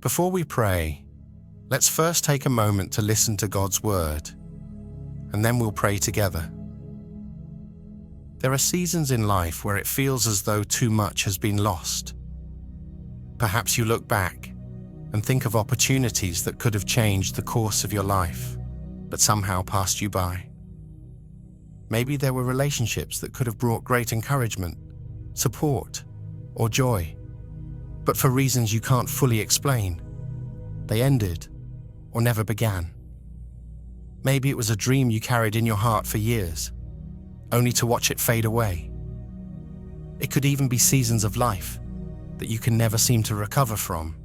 Before we pray, let's first take a moment to listen to God's word, and then we'll pray together. There are seasons in life where it feels as though too much has been lost. Perhaps you look back and think of opportunities that could have changed the course of your life, but somehow passed you by. Maybe there were relationships that could have brought great encouragement, support, or joy, but for reasons you can't fully explain, they ended or never began. Maybe it was a dream you carried in your heart for years, only to watch it fade away. It could even be seasons of life that you can never seem to recover from.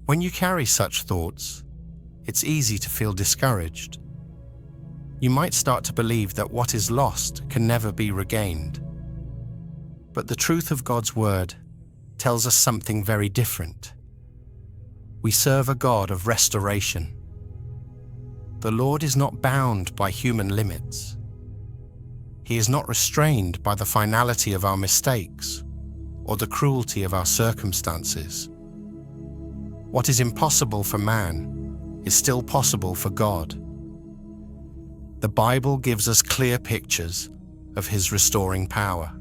When you carry such thoughts, it's easy to feel discouraged. You might start to believe that what is lost can never be regained. But the truth of God's word tells us something very different. We serve a God of restoration. The Lord is not bound by human limits. He is not restrained by the finality of our mistakes or the cruelty of our circumstances. What is impossible for man is still possible for God. The Bible gives us clear pictures of His restoring power.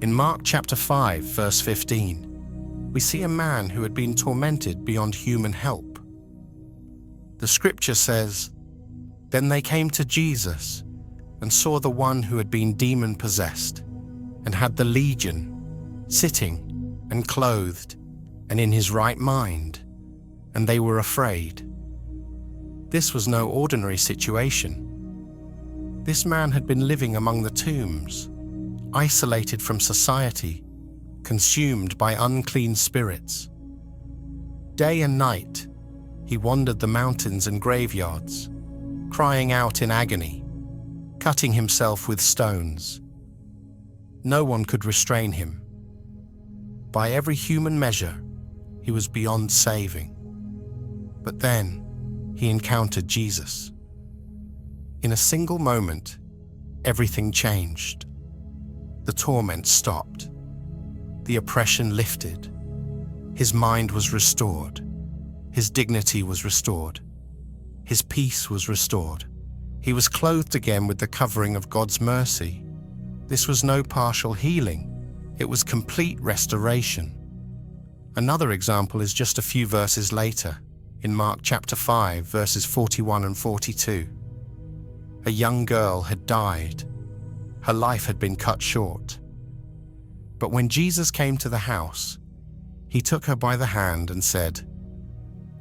In Mark chapter 5, verse 15, we see a man who had been tormented beyond human help. The scripture says, "Then they came to Jesus and saw the one who had been demon-possessed and had the legion, sitting and clothed and in his right mind, and they were afraid." This was no ordinary situation. This man had been living among the tombs, isolated from society, consumed by unclean spirits. Day and night, he wandered the mountains and graveyards, crying out in agony, cutting himself with stones. No one could restrain him. By every human measure, he was beyond saving. But then, he encountered Jesus. In a single moment, everything changed. The torment stopped. The oppression lifted. His mind was restored. His dignity was restored. His peace was restored. He was clothed again with the covering of God's mercy. This was no partial healing. It was complete restoration. Another example is just a few verses later, in Mark chapter 5, verses 41 and 42. A young girl had died. Her life had been cut short. But when Jesus came to the house, he took her by the hand and said,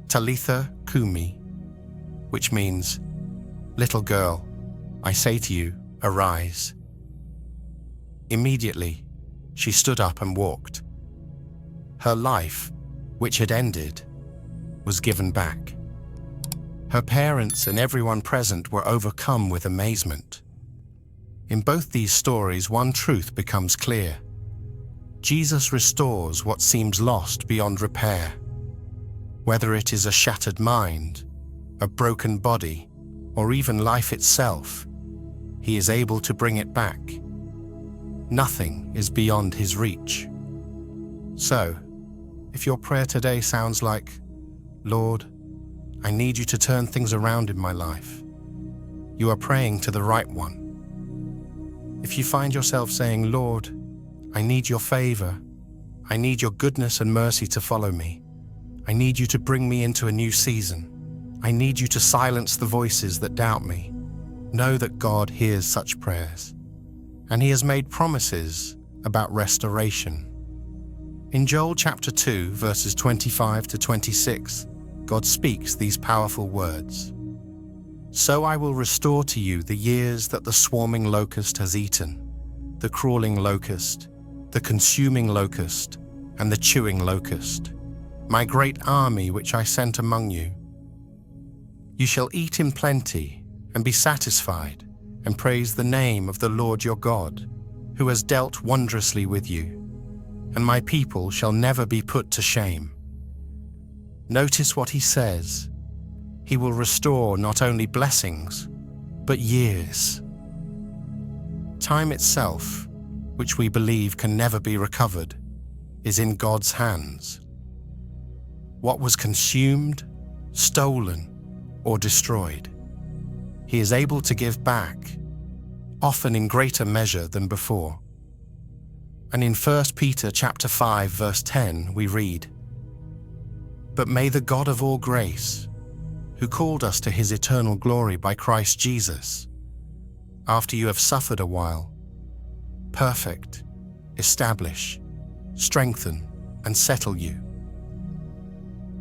"Talitha cumi," which means, "Little girl, I say to you, arise." Immediately, she stood up and walked. Her life, which had ended, was given back. Her parents and everyone present were overcome with amazement. In both these stories, one truth becomes clear. Jesus restores what seems lost beyond repair. Whether it is a shattered mind, a broken body, or even life itself, He is able to bring it back. Nothing is beyond His reach. So, if your prayer today sounds like, "Lord, I need you to turn things around in my life," you are praying to the right one. If you find yourself saying, "Lord, I need your favor. I need your goodness and mercy to follow me. I need you to bring me into a new season. I need you to silence the voices that doubt me," know that God hears such prayers, and He has made promises about restoration. In Joel chapter 2, verses 25 to 26, God speaks these powerful words. "So I will restore to you the years that the swarming locust has eaten, the crawling locust, the consuming locust, and the chewing locust, my great army which I sent among you. You shall eat in plenty and be satisfied, and praise the name of the Lord your God, who has dealt wondrously with you, and my people shall never be put to shame." Notice what He says. He will restore not only blessings, but years. Time itself, which we believe can never be recovered, is in God's hands. what was consumed, stolen, or destroyed. He is able to give back, often in greater measure than before. And in 1 Peter chapter 5, verse 10, we read, "But may the God of all grace, who called us to his eternal glory by Christ Jesus, after you have suffered a while, perfect, establish, strengthen, and settle you."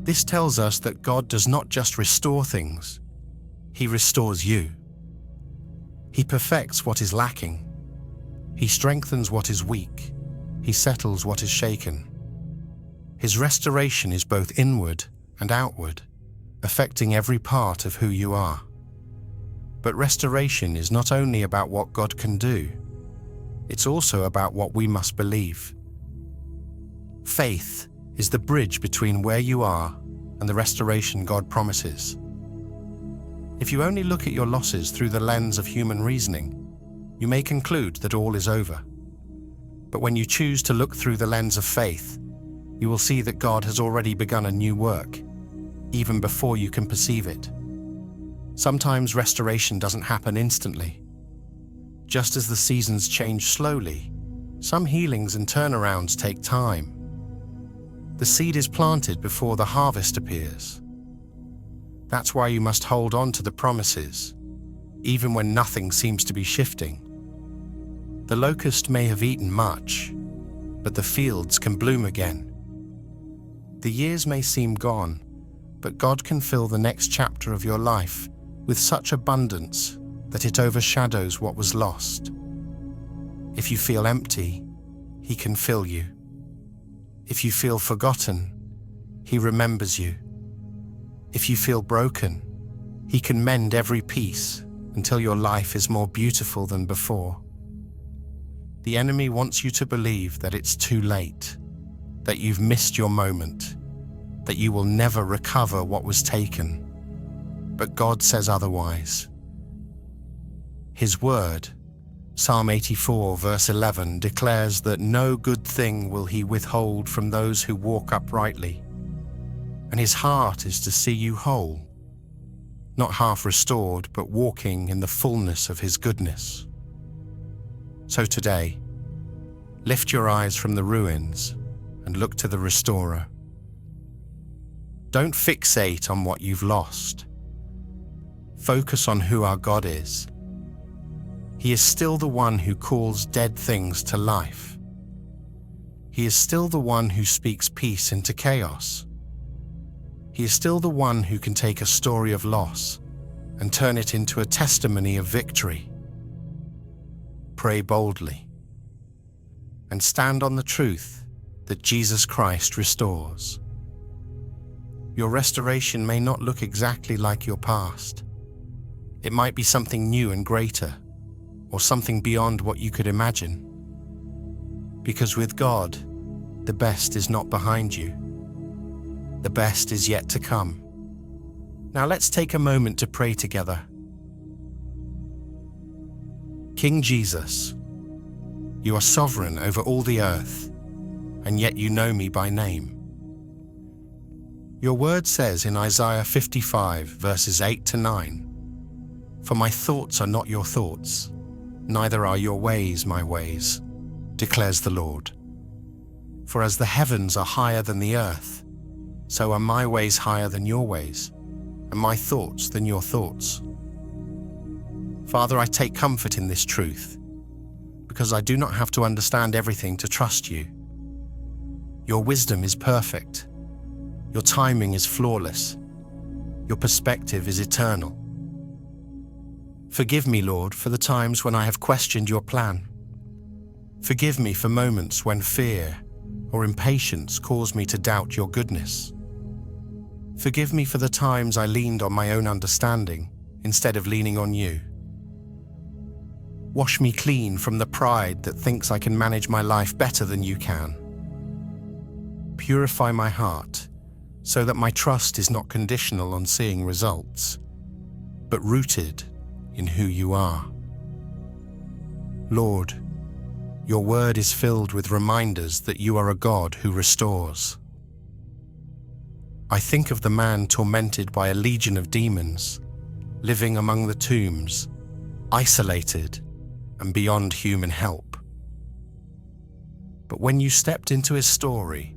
This tells us that God does not just restore things, he restores you. He perfects what is lacking. He strengthens what is weak. He settles what is shaken. His restoration is both inward and outward, affecting every part of who you are. But restoration is not only about what God can do, it's also about what we must believe. Faith is the bridge between where you are and the restoration God promises. If you only look at your losses through the lens of human reasoning, you may conclude that all is over. But when you choose to look through the lens of faith, you will see that God has already begun a new work, even before you can perceive it. Sometimes restoration doesn't happen instantly. Just as the seasons change slowly, some healings and turnarounds take time. The seed is planted before the harvest appears. That's why you must hold on to the promises, even when nothing seems to be shifting. The locust may have eaten much, but the fields can bloom again. The years may seem gone, but God can fill the next chapter of your life with such abundance that it overshadows what was lost. If you feel empty, he can fill you. If you feel forgotten, he remembers you. If you feel broken, he can mend every piece until your life is more beautiful than before. The enemy wants you to believe that it's too late, that you've missed your moment, that you will never recover what was taken. But God says otherwise. His word, Psalm 84 verse 11, declares that no good thing will he withhold from those who walk uprightly, and his heart is to see you whole, not half restored, but walking in the fullness of his goodness. So today, lift your eyes from the ruins and look to the restorer. Don't fixate on what you've lost. Focus on who our God is. He is still the one who calls dead things to life. He is still the one who speaks peace into chaos. He is still the one who can take a story of loss and turn it into a testimony of victory. Pray boldly and stand on the truth that Jesus Christ restores. Your restoration may not look exactly like your past. It might be something new and greater, or something beyond what you could imagine. Because with God, the best is not behind you. The best is yet to come. Now let's take a moment to pray together. King Jesus, you are sovereign over all the earth, and yet you know me by name. Your word says in Isaiah 55 verses 8 to 9, "For my thoughts are not your thoughts, neither are your ways my ways, declares the Lord. For as the heavens are higher than the earth, so are my ways higher than your ways, and my thoughts than your thoughts." Father, I take comfort in this truth, because I do not have to understand everything to trust you. Your wisdom is perfect. Your timing is flawless. Your perspective is eternal. Forgive me, Lord, for the times when I have questioned your plan. Forgive me for moments when fear or impatience caused me to doubt your goodness. Forgive me for the times I leaned on my own understanding instead of leaning on you. Wash me clean from the pride that thinks I can manage my life better than you can. Purify my heart so that my trust is not conditional on seeing results, but rooted in who you are. Lord, your word is filled with reminders that you are a God who restores. I think of the man tormented by a legion of demons, living among the tombs, isolated and beyond human help. But when you stepped into his story,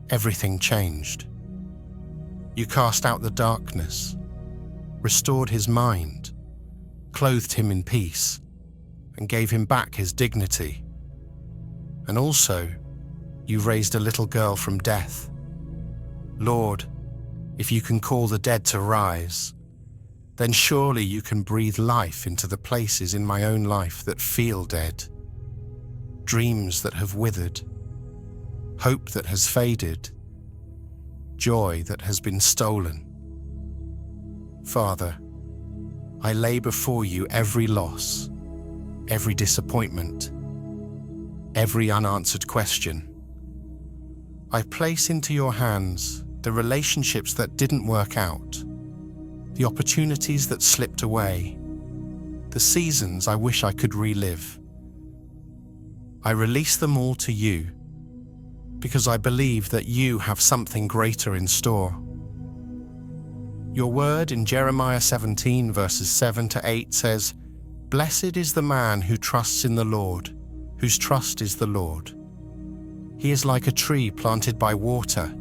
everything changed. You cast out the darkness, restored his mind, clothed him in peace, and gave him back his dignity. And also, you raised a little girl from death. Lord, if you can call the dead to rise, then surely you can breathe life into the places in my own life that feel dead. Dreams that have withered, hope that has faded, joy that has been stolen. Father, I lay before you every loss, every disappointment, every unanswered question. I place into your hands the relationships that didn't work out, the opportunities that slipped away, the seasons I wish I could relive. I release them all to you because I believe that you have something greater in store. Your word in Jeremiah 17 verses 7 to 8 says, "Blessed is the man who trusts in the Lord, whose trust is the Lord. He is like a tree planted by water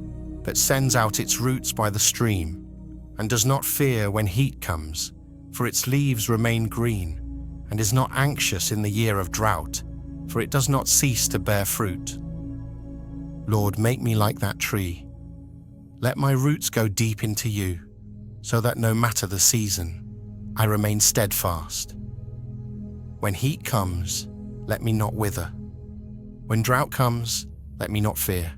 that sends out its roots by the stream and does not fear when heat comes, for its leaves remain green, and is not anxious in the year of drought, for it does not cease to bear fruit." Lord, make me like that tree. Let my roots go deep into you, so that no matter the season, I remain steadfast. When heat comes, let me not wither. When drought comes, let me not fear.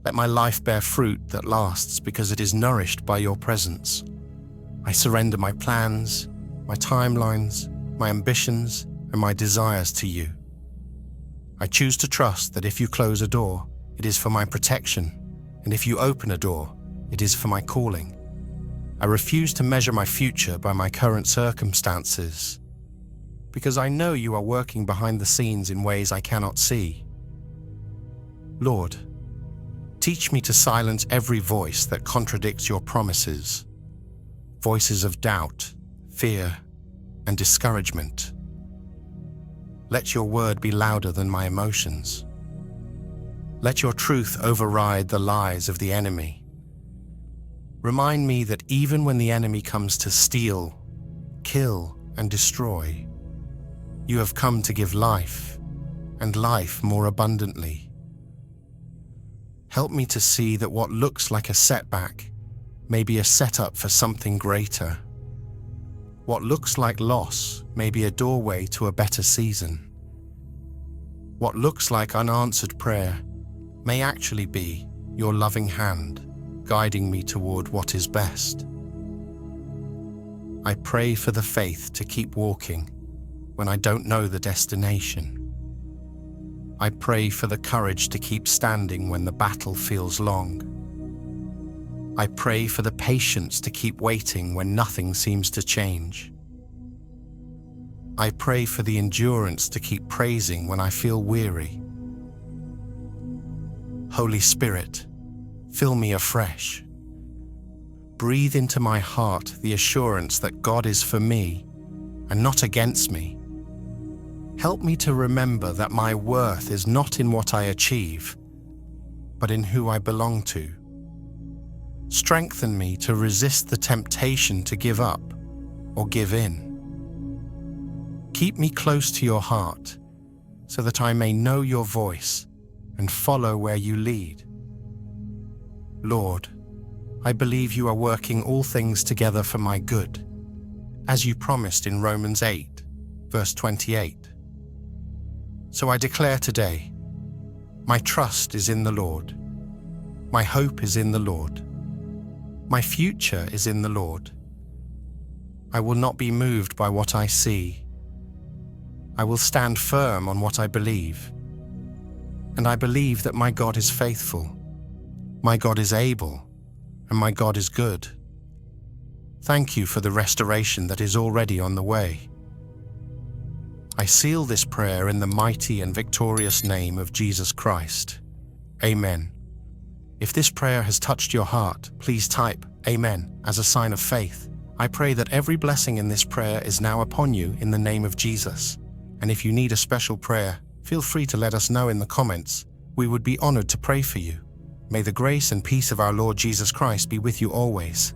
Let my life bear fruit that lasts because it is nourished by your presence. I surrender my plans, my timelines, my ambitions, and my desires to you. I choose to trust that if you close a door, it is for my protection, and if you open a door, it is for my calling. I refuse to measure my future by my current circumstances, because I know you are working behind the scenes in ways I cannot see. Lord, teach me to silence every voice that contradicts your promises, voices of doubt, fear, and discouragement. Let your word be louder than my emotions. Let your truth override the lies of the enemy. Remind me that even when the enemy comes to steal, kill, and destroy, you have come to give life, and life more abundantly. Help me to see that what looks like a setback may be a setup for something greater. What looks like loss may be a doorway to a better season. What looks like unanswered prayer may actually be your loving hand guiding me toward what is best. I pray for the faith to keep walking when I don't know the destination. I pray for the courage to keep standing when the battle feels long. I pray for the patience to keep waiting when nothing seems to change. I pray for the endurance to keep praising when I feel weary. Holy Spirit, fill me afresh. Breathe into my heart the assurance that God is for me and not against me. Help me to remember that my worth is not in what I achieve, but in who I belong to. Strengthen me to resist the temptation to give up or give in. Keep me close to your heart so that I may know your voice and follow where you lead. Lord, I believe you are working all things together for my good, as you promised in Romans 8, verse 28. So I declare today, my trust is in the Lord. My hope is in the Lord. My future is in the Lord. I will not be moved by what I see. I will stand firm on what I believe. And I believe that my God is faithful, my God is able, and my God is good. Thank you for the restoration that is already on the way. I seal this prayer in the mighty and victorious name of Jesus Christ. Amen. If this prayer has touched your heart, please type Amen as a sign of faith. I pray that every blessing in this prayer is now upon you in the name of Jesus. And if you need a special prayer, feel free to let us know in the comments. We would be honored to pray for you. May the grace and peace of our Lord Jesus Christ be with you always.